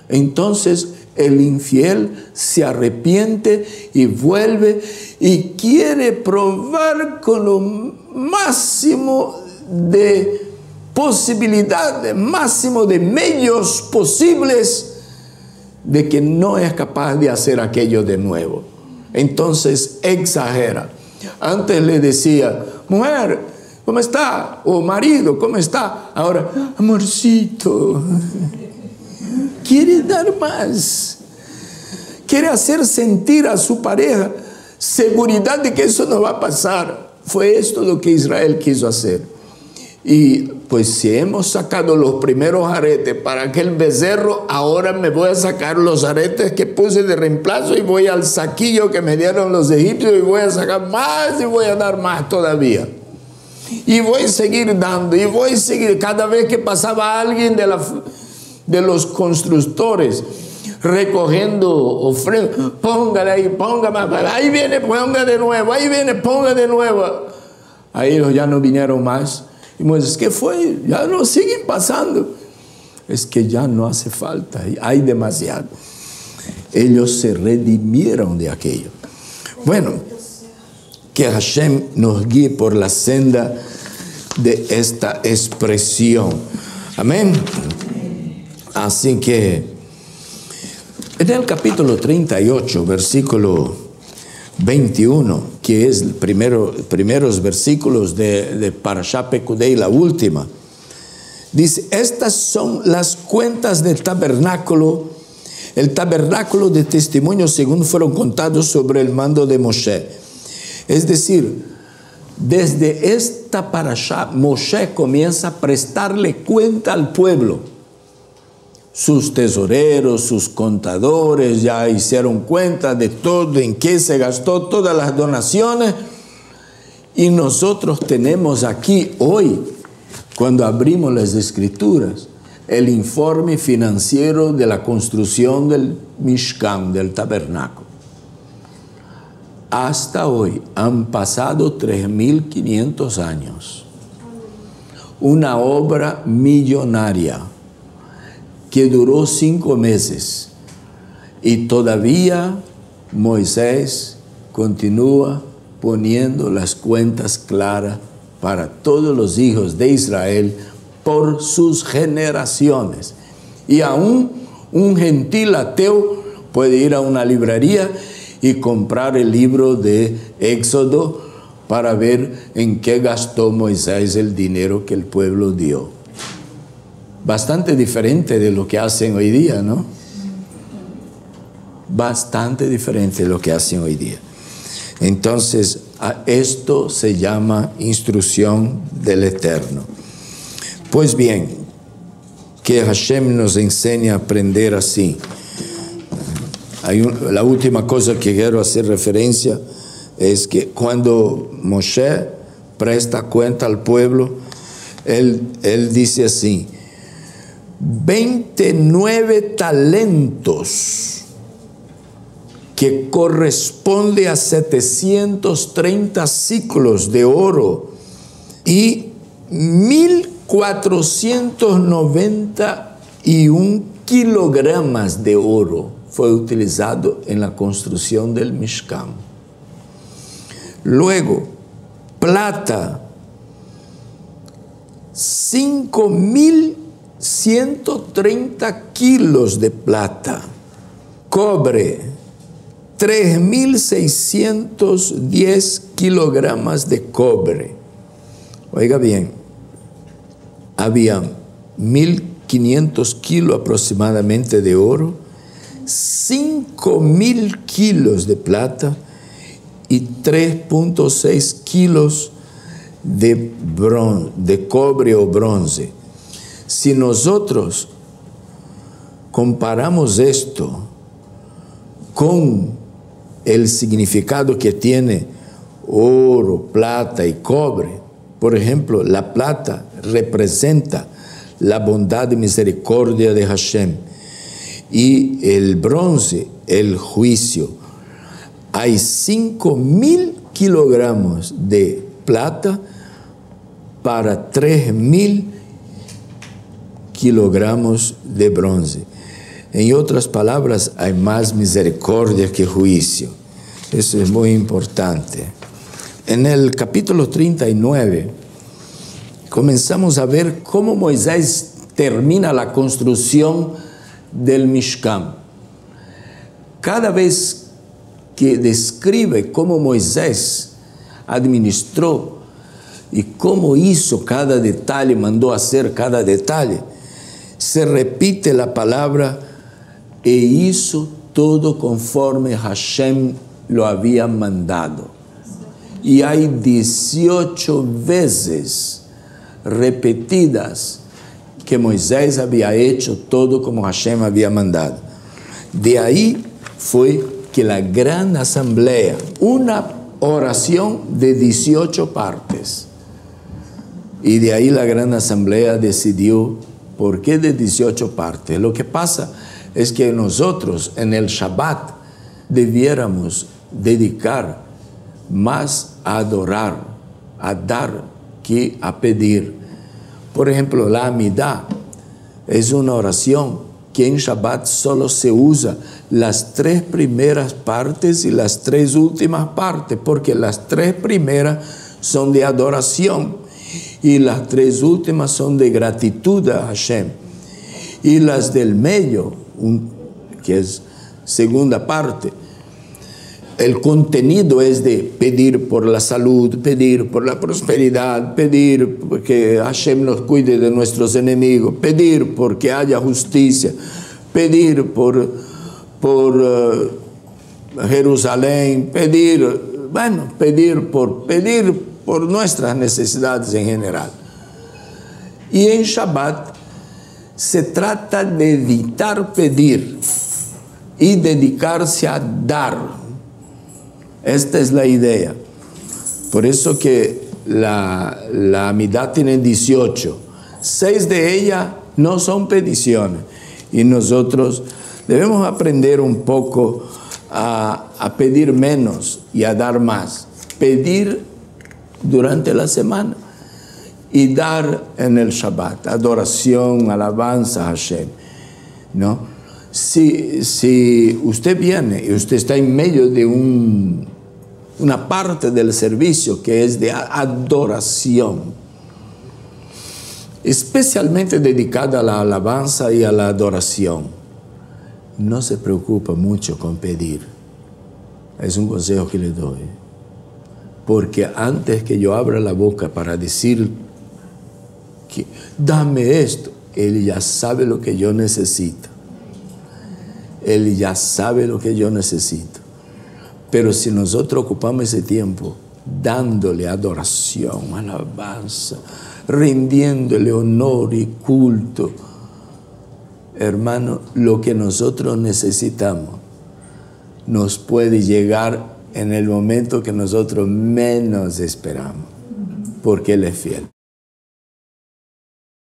Entonces el infiel se arrepiente y vuelve y quiere probar con lo máximo de posibilidad, máximo de medios posibles, de que no es capaz de hacer aquello de nuevo. Entonces exagera. Antes le decía, mujer, ¿cómo está? O marido, ¿cómo está? Ahora, amorcito. Quiere dar más. Quiere hacer sentir a su pareja seguridad de que eso no va a pasar. Fue esto lo que Israel quiso hacer. Y pues si hemos sacado los primeros aretes para aquel becerro, ahora me voy a sacar los aretes que puse de reemplazo y voy al saquillo que me dieron los egipcios y voy a sacar más y voy a dar más todavía. Y voy a seguir dando y voy a seguir. Cada vez que pasaba alguien de los constructores recogiendo ofrendas, póngale ahí, ponga más, ahí viene, ponga de nuevo, ahí viene, ponga de nuevo. Ahí ellos ya no vinieron más. Y Moisés, ¿qué fue? Ya no siguen pasando. Es que ya no hace falta, hay demasiado. Ellos se redimieron de aquello. Bueno, que Hashem nos guíe por la senda de esta expresión. Amén. Así que en el capítulo 38, versículo 21, que es primeros versículos de Parashá Pekudei, la última, dice, estas son las cuentas del tabernáculo, el tabernáculo de testimonio según fueron contados sobre el mando de Moshe. Es decir, desde esta Parashá, Moshe comienza a prestarle cuenta al pueblo. Sus tesoreros, sus contadores ya hicieron cuenta de todo, en qué se gastó todas las donaciones. Y nosotros tenemos aquí hoy, cuando abrimos las Escrituras, el informe financiero de la construcción del Mishkan, del tabernáculo. Hasta hoy han pasado 3.500 años. Una obra millonaria que duró 5 meses. Y todavía Moisés continúa poniendo las cuentas claras para todos los hijos de Israel por sus generaciones. Y aún un gentil ateo puede ir a una librería y comprar el libro de Éxodo para ver en qué gastó Moisés el dinero que el pueblo dio. Bastante diferente de lo que hacen hoy día, ¿no? Bastante diferente de lo que hacen hoy día. Entonces, a esto se llama instrucción del Eterno. Pues bien, que Hashem nos enseñe a aprender así. La última cosa que quiero hacer referencia es que cuando Moshe presta cuenta al pueblo, él dice así, 29 talentos, que corresponde a 730 ciclos de oro, y 1.491 kilogramos de oro fue utilizado en la construcción del Mishkan. Luego, plata, 5.130 kilos de plata. Cobre, 3.610 kilogramos de cobre. Oiga bien, había 1.500 kilos aproximadamente de oro, 5.000 kilos de plata y 3.6 kilos de cobre o bronce. Si nosotros comparamos esto con el significado que tiene oro, plata y cobre, por ejemplo, la plata representa la bondad y misericordia de Hashem y el bronce, el juicio. Hay 5.000 kilogramos de plata para 3.000 kilogramos de bronce. En otras palabras, hay más misericordia que juicio. Eso es muy importante. En el capítulo 39, comenzamos a ver cómo Moisés termina la construcción del Mishkan. Cada vez que describe cómo Moisés administró y cómo hizo cada detalle, mandó hacer cada detalle, se repite la palabra e hizo todo conforme Hashem lo había mandado. Y hay 18 veces repetidas que Moisés había hecho todo como Hashem había mandado. De ahí fue que la gran asamblea, una oración de 18 partes, y de ahí la gran asamblea decidió, ¿por qué de 18 partes? Lo que pasa es que nosotros en el Shabbat debiéramos dedicar más a adorar, a dar, que a pedir. Por ejemplo, la Amidá es una oración que en Shabbat solo se usa las 3 primeras partes y las 3 últimas partes, porque las 3 primeras son de adoración y las 3 últimas son de gratitud a Hashem. Y las del medio, que es segunda parte, el contenido es de pedir por la salud, pedir por la prosperidad, pedir que Hashem nos cuide de nuestros enemigos, pedir porque haya justicia, pedir por Jerusalén, pedir por nuestras necesidades en general. Y en Shabbat se trata de evitar pedir y dedicarse a dar. Esta es la idea. Por eso que la Amidá tiene 18. 6 de ellas no son peticiones. Y nosotros debemos aprender un poco a pedir menos y a dar más. Pedir durante la semana y dar en el Shabbat. Adoración, alabanza a Hashem, ¿no? Si usted viene y usted está en medio de una parte del servicio que es de adoración, especialmente dedicada a la alabanza y a la adoración, no se preocupa mucho con pedir. Es un consejo que le doy. Porque antes que yo abra la boca para decir que dame esto, Él ya sabe lo que yo necesito. Él ya sabe lo que yo necesito. Pero si nosotros ocupamos ese tiempo dándole adoración, alabanza, rindiéndole honor y culto, hermano, lo que nosotros necesitamos nos puede llegar en el momento que nosotros menos esperamos, porque Él es fiel.